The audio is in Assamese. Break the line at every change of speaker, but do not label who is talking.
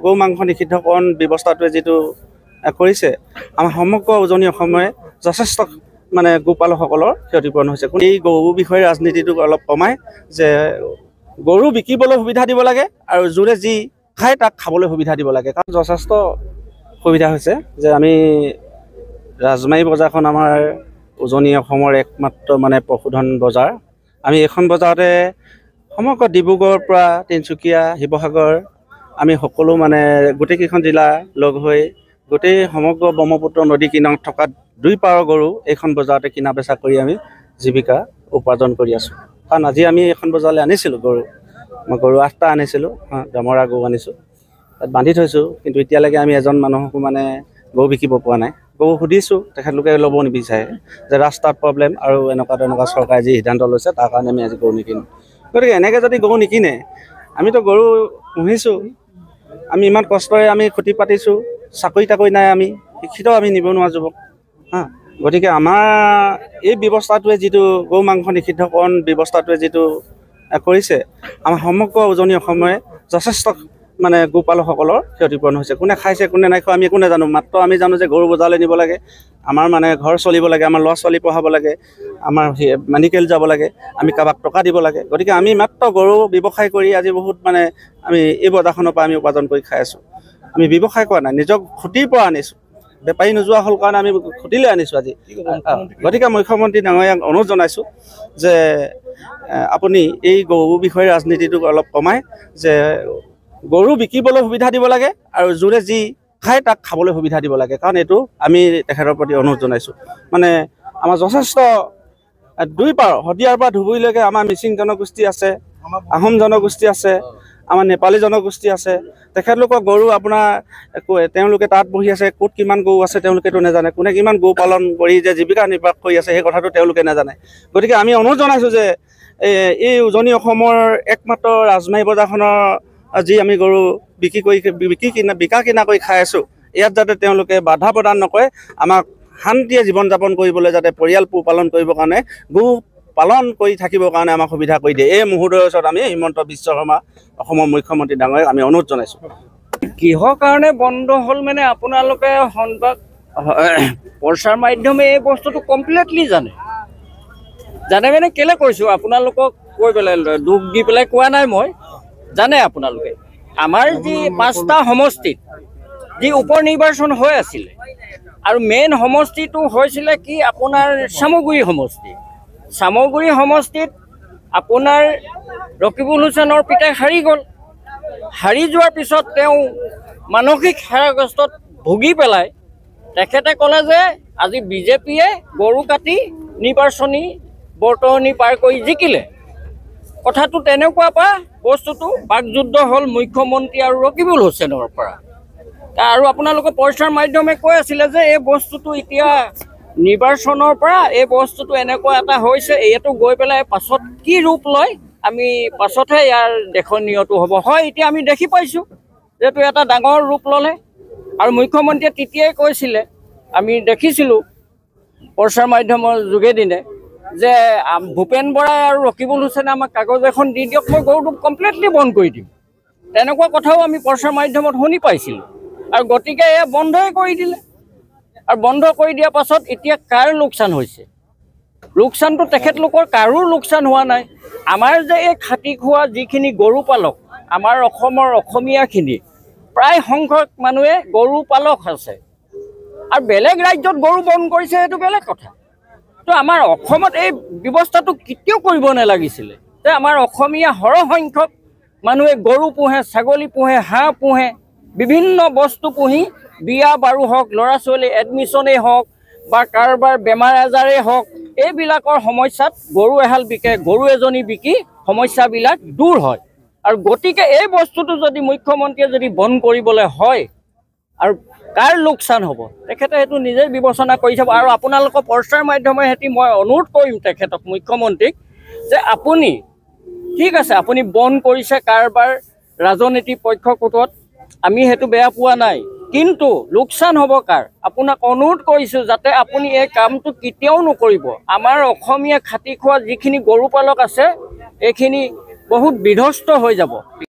গো মাংস নিষিদ্ধকৰণ ব্যৱস্থাটোৱে যেটো কৰিছে আমাৰ সমগ্ৰ উজনি অসমে যথেষ্ট মানে গোপালকসকলৰ ক্ষতিপূৰণ হৈছে। এই গৰু বিষয়ে ৰাজনীতিটো অলপ কমাই যে গৰু বিকিবলৈ সুবিধা দিব লাগে আৰু যোনে যি খায় তাক খাবলৈ সুবিধা দিব লাগে। কাৰণ যথেষ্ট সুবিধা হৈছে যে আমি ৰাজমাৰী বজাৰখন আমাৰ উজনি অসমৰ একমাত্ৰ মানে পশুধন বজাৰ। আমি এখন বজাৰতে সমগ্ৰ ডিব্ৰুগড়ৰ পৰা তিনিচুকীয়া শিৱসাগৰ আমি সকলো মানে গোটেইকেইখন জিলা লগ হৈ গোটেই সমগ্ৰ ব্ৰহ্মপুত্ৰ নদী কিনাৰত থকা 2 পাৰৰ গৰু এইখন বজাৰতে কিনা বেচা কৰি আমি জীৱিকা উপাৰ্জন কৰি আছোঁ। কাৰণ আজি আমি এখন বজাৰলৈ আনিছিলোঁ গৰু, মই গৰু 8টা আনিছিলোঁ, দমৰা গৰু আনিছোঁ, তাত বান্ধি থৈছোঁ। কিন্তু এতিয়ালৈকে আমি এজন মানুহকো মানে গৰু বিকিব পৰা নাই। গৰু সুধিছোঁ, তেখেতলোকে ল'ব নিবিচাৰে যে ৰাস্তাত প্ৰব্লেম আৰু এনেকুৱা তেনেকুৱা চৰকাৰে যি সিদ্ধান্ত লৈছে তাৰ কাৰণে আমি আজি গৰু নিকিনো। গতিকে এনেকৈ যদি গৰু নিকিনে, আমিতো গৰু পুহিছোঁ, আমি ইমান কষ্টৰে আমি খুটি পাতিছোঁ, চাকৰি তাকৰি নাই, আমি শিক্ষিত, আমি নিবনুৱা যুৱক গতিকে আমাৰ এই ব্যৱস্থাটোৱে যিটো গো মাংস নিষিদ্ধকৰণ ব্যৱস্থাটোৱে যিটো কৰিছে আমাৰ সমগ্ৰ উজনি অসমে যথেষ্ট মানে গোপালকসকলৰ ক্ষতিপূৰণ হৈছে। কোনে খাইছে কোনে নাই খোৱা আমি একো নাজানো, মাত্ৰ আমি জানো যে গৰু বজাৰলৈ নিব লাগে, আমাৰ মানে ঘৰ চলিব লাগে, আমাৰ ল'ৰা ছোৱালী পঢ়াব লাগে, আমাৰ মেডিকেল যাব লাগে, আমি কাৰোবাক টকা দিব লাগে। গতিকে আমি মাত্ৰ গৰু ব্যৱসায় কৰি আজি বহুত মানে আমি এই বজাৰখনৰ পৰা আমি উপাৰ্জন কৰি খাই আছোঁ। আমি ব্যৱসায় কৰা নাই, নিজক খুটিৰ পৰা আনিছোঁ, বেপাৰী নোযোৱা হ'ল কাৰণে আমি খুটিলৈ আনিছোঁ আজি। গতিকে মুখ্যমন্ত্ৰী ডাঙৰীয়াক অনুৰোধ জনাইছোঁ যে আপুনি এই গৰু বিষয়ে ৰাজনীতিটো অলপ কমাই যে গৰু বিকিবলৈ সুবিধা দিব লাগে আৰু যোনে যি খায় তাক খাবলৈ সুবিধা দিব লাগে। কাৰণ এইটো আমি তেখেতৰ প্ৰতি অনুৰোধ জনাইছোঁ। মানে আমাৰ যথেষ্ট 2 পাৰ শদিয়াৰ পৰা ধুবুৰীলৈকে আমাৰ মিচিং জনগোষ্ঠী আছে, আহোম জনগোষ্ঠী আছে, আমাৰ নেপালী জনগোষ্ঠী আছে। তেখেতলোকৰ গৰু আপোনাৰ তেওঁলোকে তাত বহি আছে, ক'ত কিমান গৰু আছে তেওঁলোকেতো নাজানে, কোনে কিমান গৰু পালন কৰি যে জীৱিকা নিৰ্বাহ কৰি আছে সেই কথাটো তেওঁলোকে নাজানে। গতিকে আমি অনুৰোধ জনাইছোঁ যে এই উজনি অসমৰ একমাত্ৰ ৰাজমাৰী বজাৰখনৰ যি আমি গৰু বিকা কিনা কৰি খাই আছোঁ, ইয়াত যাতে তেওঁলোকে বাধা প্ৰদান নকৰে, আমাক শান্তিয়ে জীৱন যাপন কৰিবলৈ যাতে পৰিয়াল পোহপালন কৰিবৰ কাৰণে গৰু পালন কৰি থাকিবৰ কাৰণে আমাক সুবিধা কৰি দিয়ে। এই মুহূৰ্তৰ ওচৰত আমি হিমন্ত বিশ্ব শৰ্মা অসমৰ মুখ্যমন্ত্ৰী ডাঙৰীয়াক আমি অনুৰোধ জনাইছোঁ।
কিহৰ কাৰণে বন্ধ হ'ল মানে আপোনালোকে সংবাদ প্ৰচাৰ মাধ্যমে এই বস্তুটো কমপ্লিটলি জানে মানে কেলৈ কৈছোঁ আপোনালোকক কৈ পেলাই দুখ দি পেলাই কোৱা নাই, মই জানে আপোনালোকে আমাৰ যি 5টা সমষ্টিত যি উপ নিৰ্বাচন হৈ আছিলে আৰু মেইন সমষ্টিটো হৈছিলে কি আপোনাৰ চামগুৰি সমষ্টিত আপোনাৰ ৰকিবুল হুছেইনৰ পিতাই হাৰি গ'ল। হাৰি যোৱাৰ পিছত তেওঁ মানসিক হেৰাগ্ৰস্তত ভুগি পেলাই তেখেতে ক'লে যে আজি বিজেপিয়ে গৰু কাটি নিৰ্বাচনী বৰ্তনী পাৰ কৰি জিকিলে। কথাটো তেনেকুৱা পৰা বস্তুটো বাকযুদ্ধ হ'ল মুখ্যমন্ত্ৰী আৰু ৰকিবুল হুছেইনৰ পৰা। আৰু আপোনালোকে প্ৰচাৰ মাধ্যমে কৈ আছিলে যে এই বস্তুটো এতিয়া নিৰ্বাচনৰ পৰা এই বস্তুটো এনেকুৱা এটা হৈছে, এইটো গৈ পেলাই পাছত কি ৰূপ লয় আমি পাছতহে ইয়াৰ দেখনীয়টো হ'ব। হয়, এতিয়া আমি দেখি পাইছোঁ যিহেতু এটা ডাঙৰ ৰূপ ল'লে আৰু মুখ্যমন্ত্ৰীয়ে তেতিয়াই কৈছিলে, আমি দেখিছিলোঁ প্ৰচাৰ মাধ্যমৰ যোগেদিনে যে ভূপেন বৰাই আৰু ৰকিবুল হুছেইনে আমাক কাগজ এখন দি দিয়ক, মই গৰুটো কমপ্লিটলি বন্ধ কৰি দিম। তেনেকুৱা কথাও আমি প্ৰচাৰ মাধ্যমত শুনি পাইছিলোঁ আৰু গতিকে এয়া বন্ধই কৰি দিলে। আৰু বন্ধ কৰি দিয়াৰ পাছত এতিয়া কাৰ লোকচান হৈছে? লোকচানটো তেখেতলোকৰ কাৰো লোকচান হোৱা নাই। আমাৰ যে এই খাটি খোৱা যিখিনি গৰু পালক, আমাৰ অসমৰ অসমীয়াখিনি প্ৰায় সংখ্যক মানুহে গৰু পালক আছে আৰু বেলেগ ৰাজ্যত গৰু বন্ধ কৰিছে, সেইটো বেলেগ কথা। তো আমাৰ অসমত এই ব্যৱস্থাটো কেতিয়াও কৰিব নালাগিছিলে যে আমাৰ অসমীয়া সৰহসংখ্যক মানুহে গৰু পোহে, ছাগলী পোহে, হাঁহ পোহে, বিভিন্ন বস্তু পুহি বিয়া বাৰু হওক, ল'ৰা ছোৱালী এডমিশ্যনেই হওক বা কাৰোবাৰ বেমাৰ আজাৰেই হওক, এইবিলাকৰ সমস্যাত গৰু এহাল বিকে, গৰু এজনী বিকি সমস্যাবিলাক দূৰ হয়। আৰু গতিকে এই বস্তুটো যদি মুখ্যমন্ত্ৰীয়ে যদি বন্ধ কৰিবলৈ হয় আৰু কাৰ লোকচান হ'ব তেখেতে সেইটো নিজেই বিবেচনা কৰি চাব। আৰু আপোনালোকৰ প্ৰচাৰ মাধ্যমে সেটি মই অনুৰোধ কৰিম তেখেতক, মুখ্যমন্ত্ৰীক, যে আপুনি ঠিক আছে আপুনি বন্ধ কৰিছে কাৰোবাৰ ৰাজনীতি পক্ষকোটত, আমি সেইটো বেয়া পোৱা নাই, কিন্তু লোকচান হ'ব কাৰ? আপোনাক অনুৰোধ কৰিছোঁ যাতে আপুনি এই কামটো কেতিয়াও নকৰিব। আমাৰ অসমীয়া খাটি খোৱা যিখিনি গৰু পালক আছে এইখিনি বহুত বিধ্বস্ত হৈ যাব।